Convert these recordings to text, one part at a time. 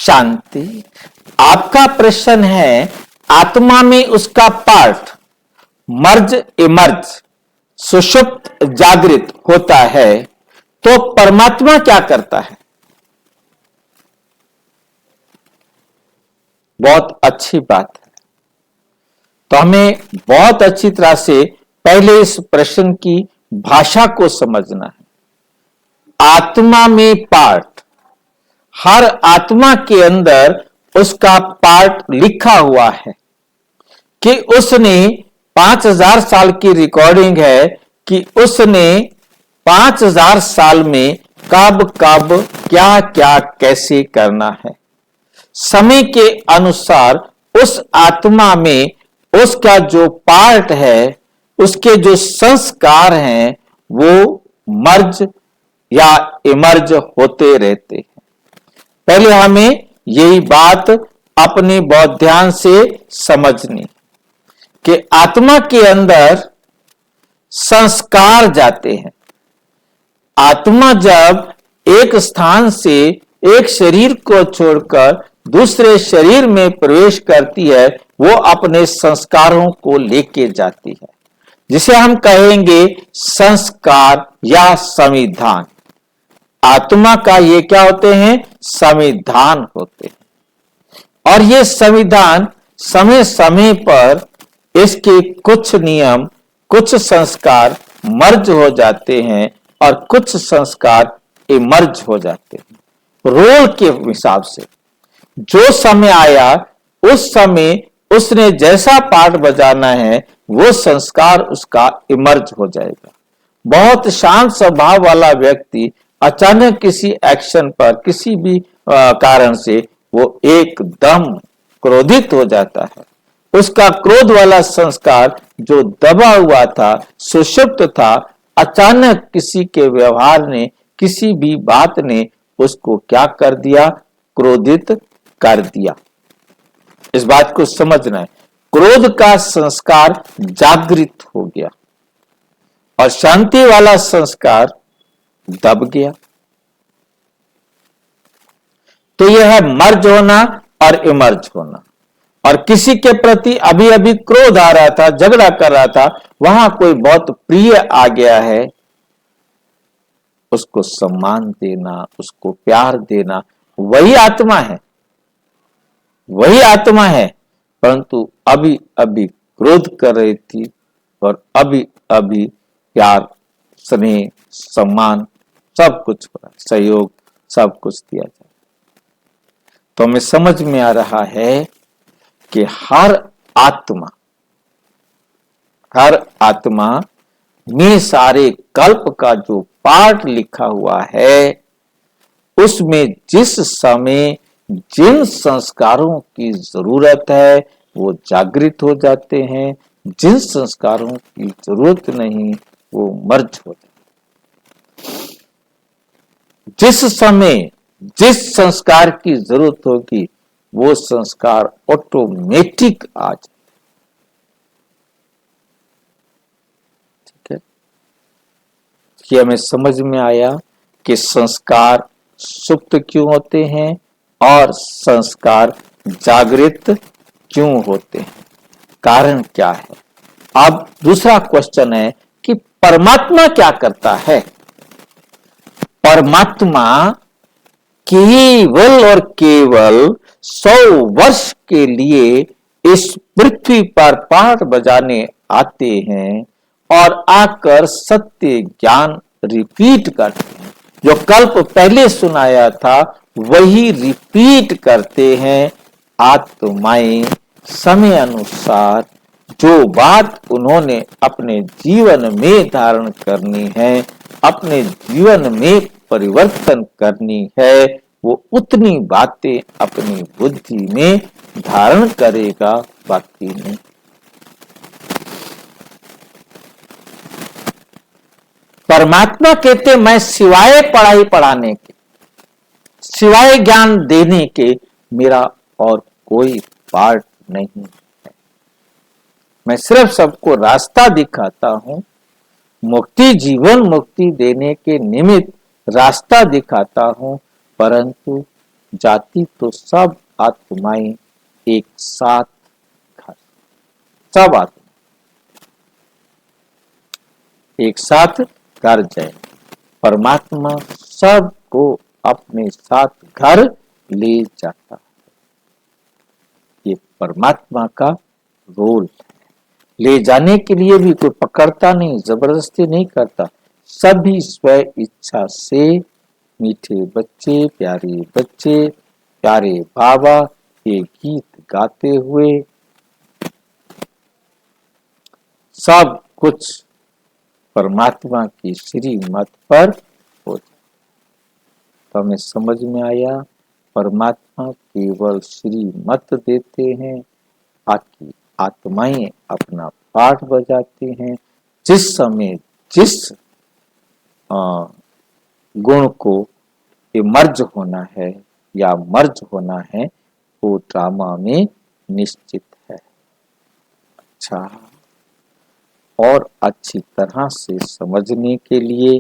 शांति। आपका प्रश्न है आत्मा में उसका पार्ट मर्ज इमर्ज सुषुप्त जागृत होता है तो परमात्मा क्या करता है? बहुत अच्छी बात है। तो हमें बहुत अच्छी तरह से पहले इस प्रश्न की भाषा को समझना है। आत्मा में पार्ट, हर आत्मा के अंदर उसका पार्ट लिखा हुआ है कि उसने 5000 साल की रिकॉर्डिंग है कि उसने 5000 साल में कब कब क्या क्या कैसे करना है। समय के अनुसार उस आत्मा में उसका जो पार्ट है, उसके जो संस्कार हैं, वो मर्ज या इमर्ज होते रहते हैं। पहले हमें यही बात अपने बहुत ध्यान से समझनी कि आत्मा के अंदर संस्कार जाते हैं। आत्मा जब एक स्थान से एक शरीर को छोड़कर दूसरे शरीर में प्रवेश करती है, वो अपने संस्कारों को लेके जाती है, जिसे हम कहेंगे संस्कार या संविधान। आत्मा का ये क्या होते हैं? संविधान होते हैं। और ये संविधान समय समय पर इसके कुछ नियम, कुछ संस्कार मर्ज हो जाते हैं और कुछ संस्कार इमर्ज हो जाते हैं। रोल के हिसाब से जो समय आया उस समय उसने जैसा पार्ट बजाना है, वो संस्कार उसका इमर्ज हो जाएगा। बहुत शांत स्वभाव वाला व्यक्ति अचानक किसी एक्शन पर किसी भी कारण से वो एकदम क्रोधित हो जाता है। उसका क्रोध वाला संस्कार जो दबा हुआ था, सुषुप्त था, अचानक किसी के व्यवहार ने, किसी भी बात ने उसको क्या कर दिया? क्रोधित कर दिया। इस बात को समझना है। क्रोध का संस्कार जागृत हो गया और शांति वाला संस्कार दब गया। तो यह है मर्ज होना और इमर्ज होना। और किसी के प्रति अभी अभी क्रोध आ रहा था, झगड़ा कर रहा था, वहां कोई बहुत प्रिय आ गया है, उसको सम्मान देना, उसको प्यार देना, वही आत्मा है, वही आत्मा है। परंतु अभी अभी क्रोध कर रही थी और अभी अभी प्यार, स्नेह, सम्मान सब कुछ, सहयोग सब कुछ दिया जाए। तो हमें समझ में आ रहा है कि हर आत्मा में सारे कल्प का जो पार्ट लिखा हुआ है, उसमें जिस समय जिन संस्कारों की जरूरत है वो जागृत हो जाते हैं, जिन संस्कारों की जरूरत नहीं वो मर्ज हो जाते हैं। जिस समय जिस संस्कार की जरूरत होगी वो संस्कार ऑटोमेटिक आ जाए। ठीक है, ये हमें समझ में आया कि संस्कार सुप्त क्यों होते हैं और संस्कार जागृत क्यों होते हैं, कारण क्या है। अब दूसरा क्वेश्चन है कि परमात्मा क्या करता है। परमात्मा केवल और केवल 100 वर्ष के लिए इस पृथ्वी पर पाठ बजाने आते हैं और आकर सत्य ज्ञान रिपीट करते हैं। जो कल्प पहले सुनाया था वही रिपीट करते हैं। आत्माएं समय अनुसार जो बात उन्होंने अपने जीवन में धारण करनी है, अपने जीवन में परिवर्तन करनी है, वो उतनी बातें अपनी बुद्धि में धारण करेगा, बाकी नहीं। परमात्मा कहते मैं सिवाय पढ़ाई पढ़ाने के, सिवाय ज्ञान देने के मेरा और कोई पार्ट नहीं है। मैं सिर्फ सबको रास्ता दिखाता हूं, मुक्ति, जीवन मुक्ति देने के निमित्त रास्ता दिखाता हूं, परंतु जाती तो सब आत्माएं एक साथ घर, सब आत्मा एक साथ घर जाए। परमात्मा सबको अपने साथ घर ले जाता है। ये परमात्मा का रोल है। ले जाने के लिए भी कोई पकड़ता नहीं, जबरदस्ती नहीं करता, सभी स्व इच्छा से मीठे बच्चे, प्यारे बाबा ये गीत गाते हुए सब कुछ परमात्मा की श्रीमत पर हो जाए। तो हमें समझ में आया, परमात्मा केवल श्रीमत देते हैं, बाकी आत्माएं अपना पाठ बजाती हैं। जिस समय जिस गुण को मर्ज होना है या मर्ज होना है वो ड्रामा में निश्चित है। अच्छा, और अच्छी तरह से समझने के लिए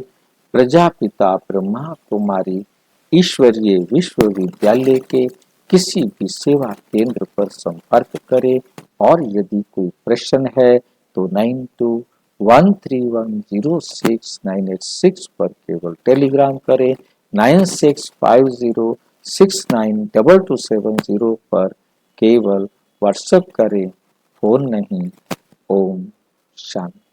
प्रजापिता ब्रह्मा कुमारी ईश्वरीय विश्वविद्यालय के किसी भी सेवा केंद्र पर संपर्क करें, और यदि कोई प्रश्न है तो 9213106986 पर केवल टेलीग्राम करें, 9650692270 पर केवल व्हाट्सएप करें, फोन नहीं। ओम शांति।